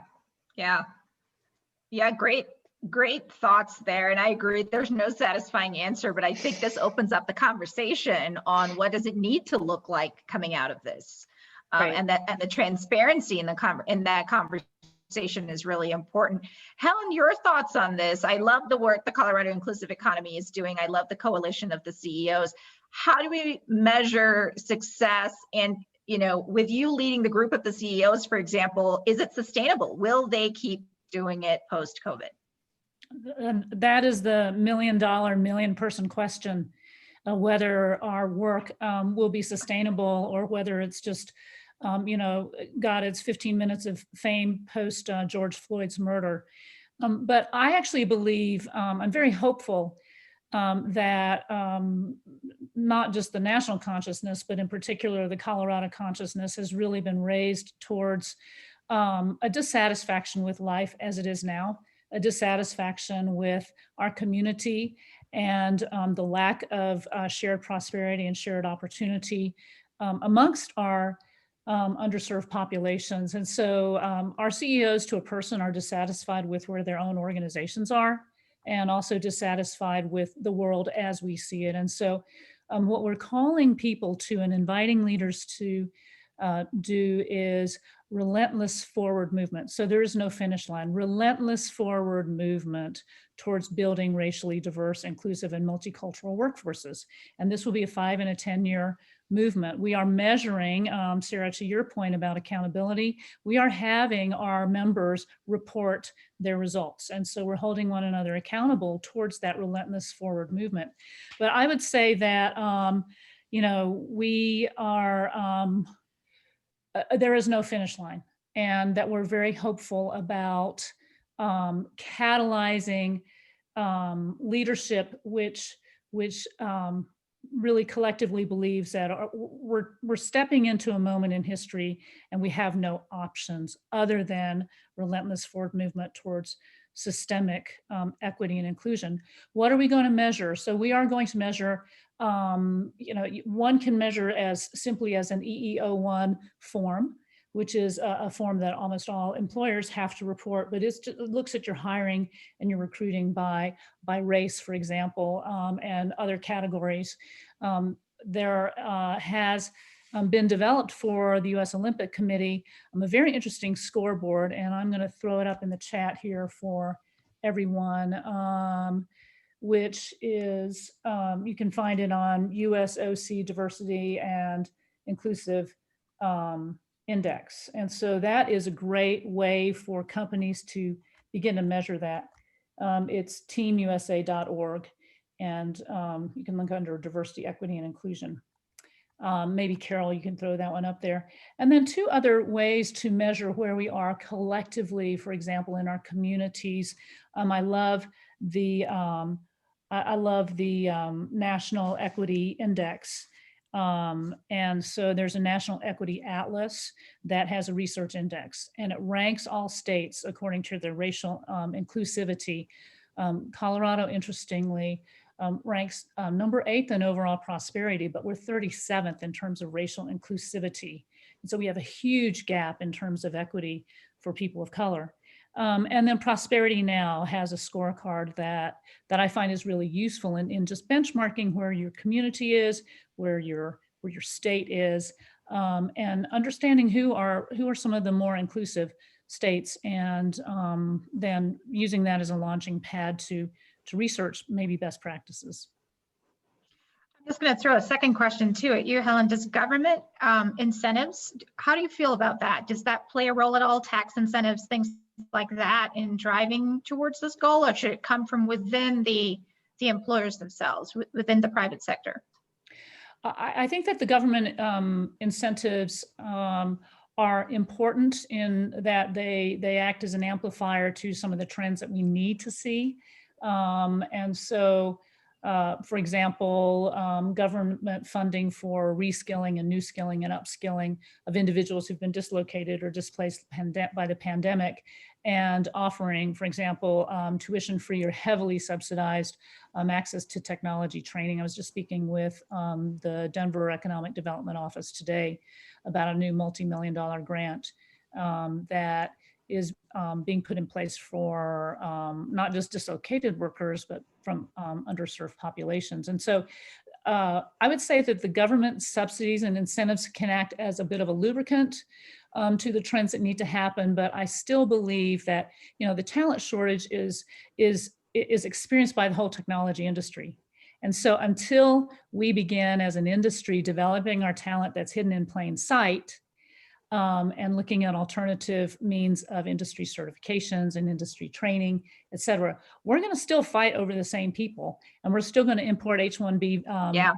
[SPEAKER 2] Great thoughts there. And I agree, there's no satisfying answer, but I think this opens up the conversation on what does it need to look like coming out of this. Right. And the transparency in that conversation is really important. Helen, your thoughts on this? I love the work the Colorado Inclusive Economy is doing. I love the coalition of the CEOs. How do we measure success? And with you leading the group of the CEOs, for example, is it sustainable? Will they keep doing it post-COVID?
[SPEAKER 5] That is the million-person question, whether our work will be sustainable, or whether it's just got its 15 minutes of fame post George Floyd's murder. But I actually believe, I'm very hopeful that not just the national consciousness, but in particular the Colorado consciousness has really been raised towards a dissatisfaction with life as it is now, a dissatisfaction with our community and the lack of shared prosperity and shared opportunity amongst our underserved populations. And so our CEOs to a person are dissatisfied with where their own organizations are, and also dissatisfied with the world as we see it. And so what we're calling people to and inviting leaders to do is relentless forward movement. So there is no finish line, relentless forward movement towards building racially diverse, inclusive, and multicultural workforces. And this will be a 5 and a 10-year movement. We are measuring, Sarah, to your point about accountability, we are having our members report their results. And so we're holding one another accountable towards that relentless forward movement. But I would say that, we are, there is no finish line, and that we're very hopeful about catalyzing leadership, which really collectively believes that we're stepping into a moment in history and we have no options other than relentless forward movement towards systemic equity and inclusion. What are we going to measure? So we are going to measure, one can measure as simply as an EEO1 form, which is a form that almost all employers have to report, but it looks at your hiring and your recruiting by race, for example, and other categories. There has been developed for the U.S. Olympic Committee a very interesting scoreboard, and I'm going to throw it up in the chat here for everyone, which is, you can find it on USOC Diversity and Inclusive Index. And so that is a great way for companies to begin to measure that. It's teamusa.org, and you can look under diversity, equity, and inclusion. Maybe Carol, you can throw that one up there. And then 2 other ways to measure where we are collectively, for example, in our communities. I love the National Equity Index. And so there's a National Equity Atlas that has a research index, and it ranks all states according to their racial inclusivity. Colorado, interestingly, ranks number 8th in overall prosperity, but we're 37th in terms of racial inclusivity. And so we have a huge gap in terms of equity for people of color. And then Prosperity Now has a scorecard that I find is really useful in just benchmarking where your community is, where your state is, and understanding who are some of the more inclusive states, and then using that as a launching pad to research maybe best practices.
[SPEAKER 2] I'm just going to throw a second question too at you, Helen. Does government incentives, how do you feel about that? Does that play a role at all? Tax incentives, things like that, in driving towards this goal, or should it come from within the employers themselves, within the private sector?
[SPEAKER 5] I think that the government incentives are important in that they act as an amplifier to some of the trends that we need to see. And so, for example, government funding for reskilling and new skilling and upskilling of individuals who've been dislocated or displaced by the pandemic, and offering, for example, tuition-free or heavily subsidized access to technology training. I was just speaking with the Denver Economic Development Office today about a new multi-million-dollar grant that is being put in place for not just dislocated workers, but from underserved populations. And so I would say that the government subsidies and incentives can act as a bit of a lubricant to the trends that need to happen. But I still believe that, the talent shortage is experienced by the whole technology industry. And so until we begin as an industry developing our talent that's hidden in plain sight, and looking at alternative means of industry certifications and industry training, et cetera, we're going to still fight over the same people, and we're still going to import H-1B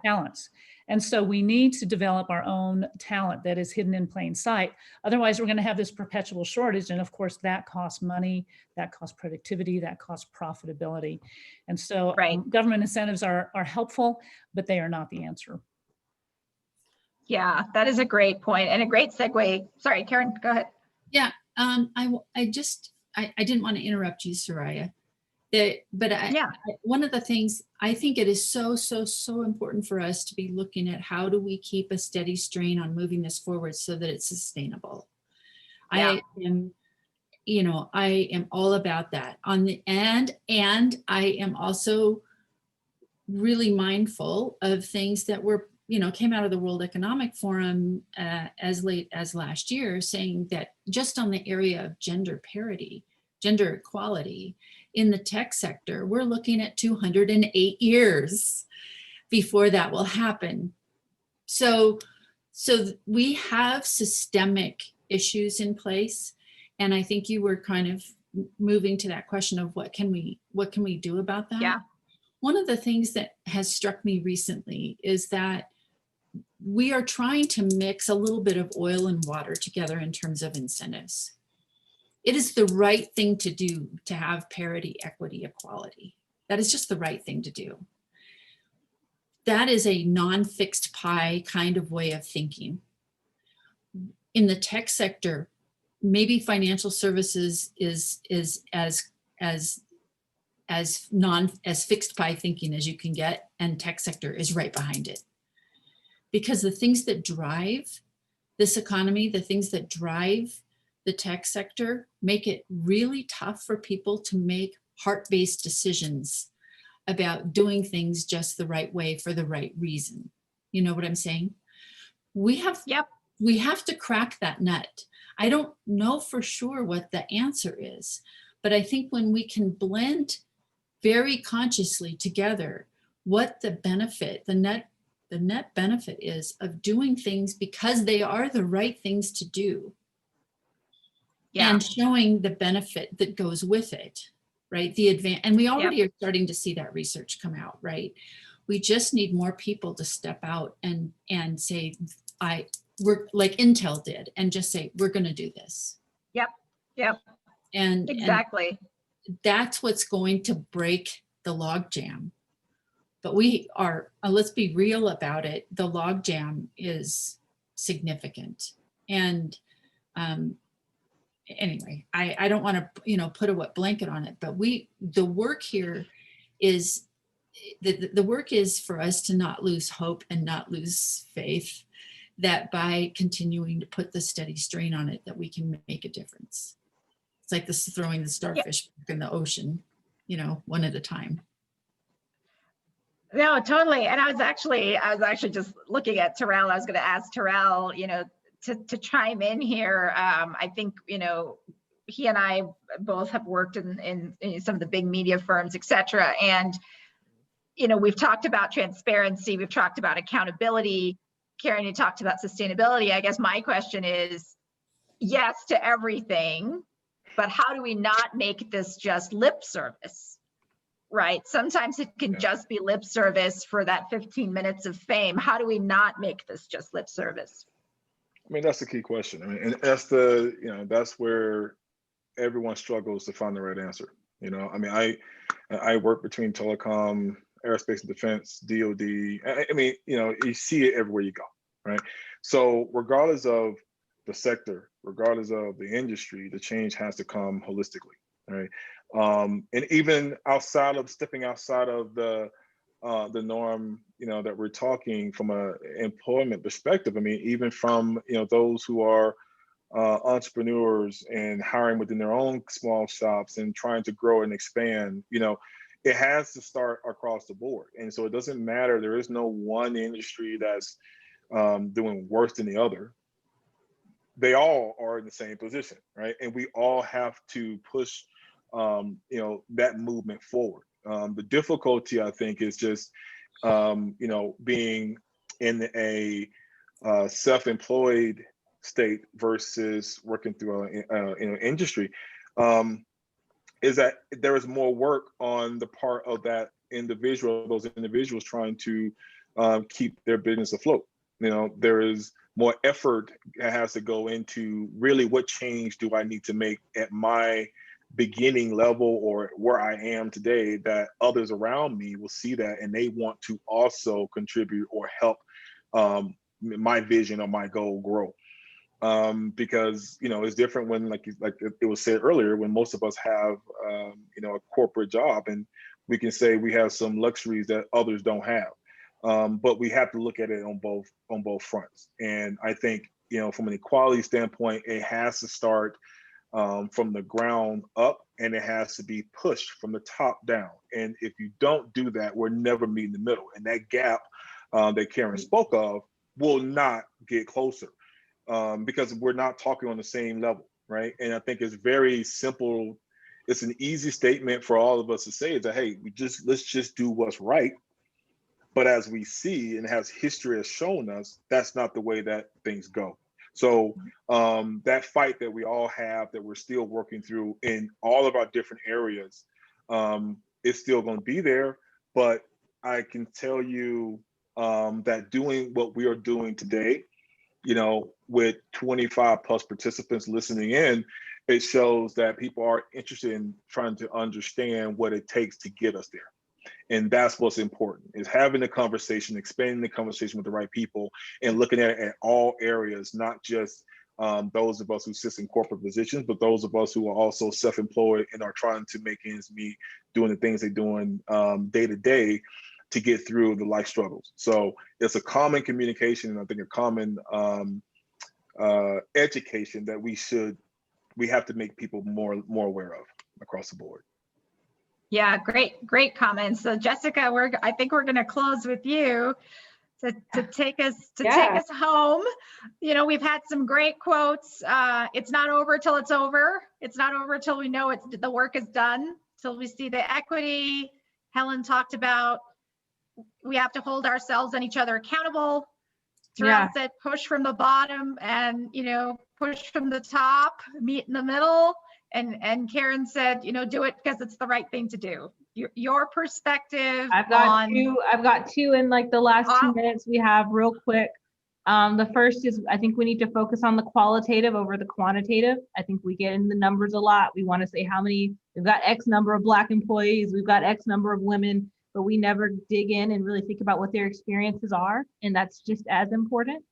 [SPEAKER 5] talents. And so we need to develop our own talent that is hidden in plain sight. Otherwise, we're going to have this perpetual shortage. And of course, that costs money, that costs productivity, that costs profitability. And so government incentives are helpful, but they are not the answer.
[SPEAKER 2] Yeah, that is a great point and a great segue. Sorry, Karen, go ahead.
[SPEAKER 3] Yeah, I didn't want to interrupt you, Suraya. One of the things I think it is so important for us to be looking at, how do we keep a steady strain on moving this forward so that it's sustainable?
[SPEAKER 2] Yeah.
[SPEAKER 3] I am all about that and I am also really mindful of things that came out of the World Economic Forum as late as last year, saying that just on the area of gender parity, gender equality in the tech sector, we're looking at 208 years before that will happen. So we have systemic issues in place. And I think you were kind of moving to that question of what can we do about that?
[SPEAKER 2] Yeah.
[SPEAKER 3] One of the things that has struck me recently is that we are trying to mix a little bit of oil and water together in terms of incentives. It is the right thing to do to have parity, equity, equality. That is just the right thing to do. That is a non-fixed pie kind of way of thinking. In the tech sector, maybe financial services is as fixed pie thinking as you can get, and tech sector is right behind it. Because the things that drive this economy, the things that drive the tech sector, make it really tough for people to make heart-based decisions about doing things just the right way for the right reason. You know what I'm saying? We have to crack that nut. I don't know for sure what the answer is, but I think when we can blend very consciously together what the benefit, the net benefit is of doing things because they are the right things to do, and showing the benefit that goes with it, right? And we already are starting to see that research come out, right? We just need more people to step out and say, we're like Intel did, and just say, we're going to do this.
[SPEAKER 2] Yep.
[SPEAKER 3] And
[SPEAKER 2] exactly.
[SPEAKER 3] And that's what's going to break the logjam. But we are, let's be real about it. The logjam is significant. And anyway, I don't want to, put a wet blanket on it, but the work here is, the work is for us to not lose hope and not lose faith that by continuing to put the steady strain on it, that we can make a difference. It's like this throwing the starfish back in the ocean, one at a time.
[SPEAKER 2] No, totally. And I was actually just looking at Terrell. I was going to ask Terrell, to chime in here. I think, he and I both have worked in some of the big media firms, et cetera. And, we've talked about transparency. We've talked about accountability. Karen, you talked about sustainability. I guess my question is, yes to everything, but how do we not make this just lip service, right? Sometimes it can just be lip service for that 15 minutes of fame. How do we not make this just lip service?
[SPEAKER 7] I mean, that's the key question. I mean, and that's where everyone struggles to find the right answer. I mean, I work between telecom, aerospace and defense, DOD. I mean, you see it everywhere you go, right? So regardless of the sector, regardless of the industry, the change has to come holistically, right? And even stepping outside of the norm, that we're talking from a employment perspective. I mean, even from, those who are entrepreneurs and hiring within their own small shops and trying to grow and expand, it has to start across the board. And so it doesn't matter. There is no one industry that's doing worse than the other. They all are in the same position, right? And we all have to push, that movement forward. The difficulty, I think, is just, being in a self-employed state versus working through an industry, is that there is more work on the part of those individuals trying to keep their business afloat. There is more effort that has to go into really what change do I need to make at my beginning level or where I am today, that others around me will see that and they want to also contribute or help my vision or my goal grow. because it's different when like it was said earlier, when most of us have a corporate job, and we can say we have some luxuries that others don't have, but we have to look at it on both fronts. And I think from an equality standpoint, it has to start from the ground up, and it has to be pushed from the top down. And if you don't do that, we're never meeting the middle, and that gap that Karen spoke of will not get closer. Because we're not talking on the same level, right? And I think it's very simple. It's an easy statement for all of us to say, is that, hey, let's just do what's right. But as we see, and as history has shown us, that's not the way that things go. So that fight that we all have, that we're still working through in all of our different areas, is still going to be there. But I can tell you that doing what we are doing today, with 25 plus participants listening in, it shows that people are interested in trying to understand what it takes to get us there. And that's what's important, is having the conversation, expanding the conversation with the right people, and looking at it at all areas, not just those of us who sit in corporate positions, but those of us who are also self-employed and are trying to make ends meet, doing the things they're doing day to day to get through the life struggles. So it's a common communication, and I think a common education that we have to make people more aware of across the board.
[SPEAKER 2] Yeah, great comments. So Jessica, I think we're going to close with you to take us home. We've had some great quotes. It's not over till it's over. It's not over till we know the work is done, till we see the equity. Helen talked about we have to hold ourselves and each other accountable. Terrell said push from the bottom, and push from the top, meet in the middle. And Karen said, do it because it's the right thing to do. Your perspective.
[SPEAKER 4] I've got two in like the last 2 minutes we have real quick. The first is, I think we need to focus on the qualitative over the quantitative. I think we get in the numbers a lot. We want to say how many, we've got X number of Black employees, we've got X number of women, but we never dig in and really think about what their experiences are. And that's just as important.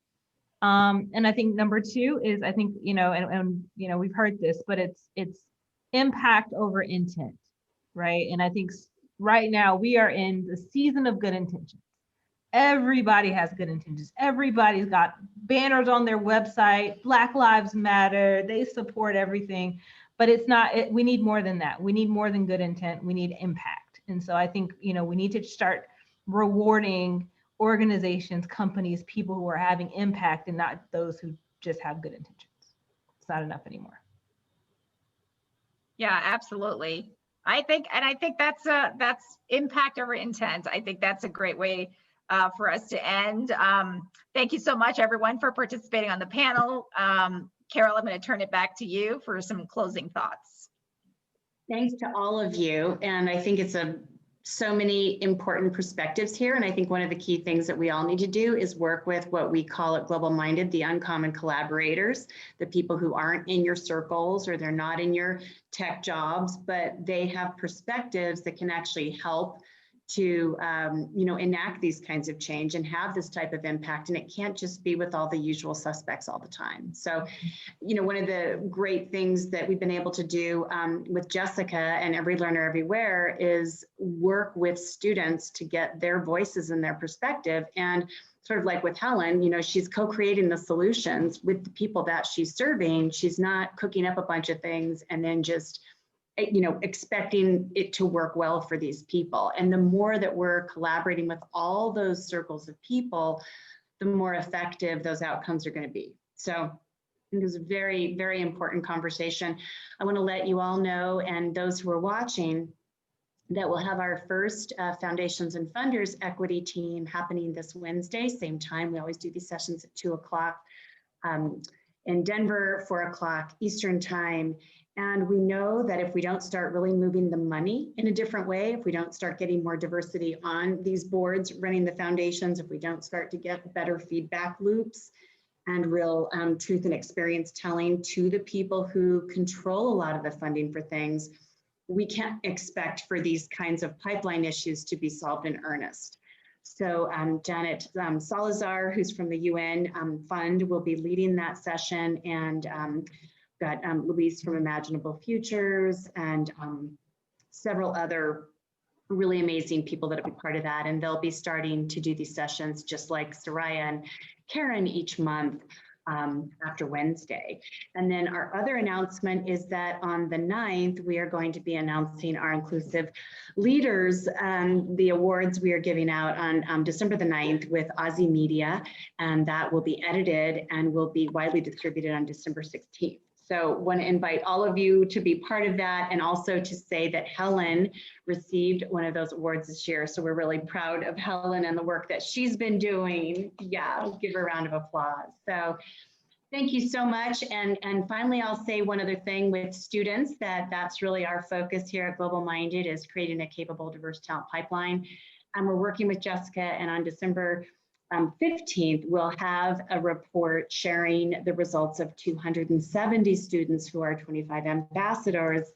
[SPEAKER 4] And I think number two is, I think, we've heard this, but it's impact over intent, right? And I think right now we are in the season of good intentions. Everybody has good intentions. Everybody's got banners on their website, Black Lives Matter, they support everything, but it's not, we need more than that. We need more than good intent, we need impact. And so I think, we need to start rewarding organizations, companies, people who are having impact, and not those who just have good intentions. It's not enough anymore.
[SPEAKER 2] Yeah, absolutely. I think that's impact over intent. I think that's a great way for us to end. Thank you so much, everyone, for participating on the panel. Carol, I'm going to turn it back to you for some closing thoughts.
[SPEAKER 1] Thanks to all of you. And I think it's so many important perspectives here. And I think one of the key things that we all need to do is work with what we call at Global Minded, the uncommon collaborators, the people who aren't in your circles or they're not in your tech jobs, but they have perspectives that can actually help to enact these kinds of change and have this type of impact. And it can't just be with all the usual suspects all the time. So, one of the great things that we've been able to do with Jessica and Every Learner Everywhere is work with students to get their voices and their perspective. And sort of like with Helen, she's co-creating the solutions with the people that she's serving. She's not cooking up a bunch of things and then just expecting it to work well for these people. And the more that we're collaborating with all those circles of people, the more effective those outcomes are going to be. So I think it was a very, very important conversation. I want to let you all know, and those who are watching, that we'll have our first Foundations and Funders Equity Team happening this Wednesday, same time. We always do these sessions at 2 o'clock in Denver, 4 o'clock Eastern time. And we know that if we don't start really moving the money in a different way, if we don't start getting more diversity on these boards running the foundations, if we don't start to get better feedback loops and real truth and experience telling to the people who control a lot of the funding for things, we can't expect for these kinds of pipeline issues to be solved in earnest. So Janet Salazar, who's from the UN Fund, will be leading that session, and got Luis from Imaginable Futures and several other really amazing people that will be part of that. And they'll be starting to do these sessions just like Suraya and Karen each month after Wednesday. And then our other announcement is that on the 9th, we are going to be announcing our Inclusive Leaders, the awards we are giving out on December the 9th with Aussie Media, and that will be edited and will be widely distributed on December 16th. So want to invite all of you to be part of that, and also to say that Helen received one of those awards this year. So we're really proud of Helen and the work that she's been doing. Yeah, give her a round of applause. So thank you so much. And finally, I'll say one other thing with students, that's really our focus here at Global Minded, is creating a capable, diverse talent pipeline. And we're working with Jessica, and on December 15th, we'll have a report sharing the results of 270 students who are 25 ambassadors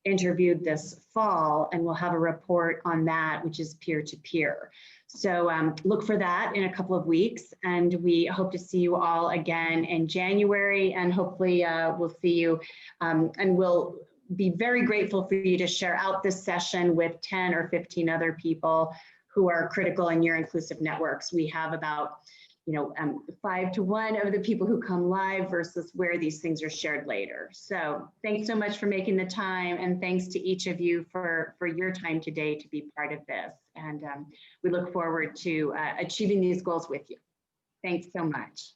[SPEAKER 1] interviewed this fall, and we'll have a report on that, which is peer-to-peer. So look for that in a couple of weeks, and we hope to see you all again in January, and hopefully we'll see you, and we'll be very grateful for you to share out this session with 10 or 15 other people who are critical in your inclusive networks. We have about 5 to 1 of the people who come live versus where these things are shared later. So thanks so much for making the time, and thanks to each of you for your time today to be part of this. And we look forward to achieving these goals with you. Thanks so much.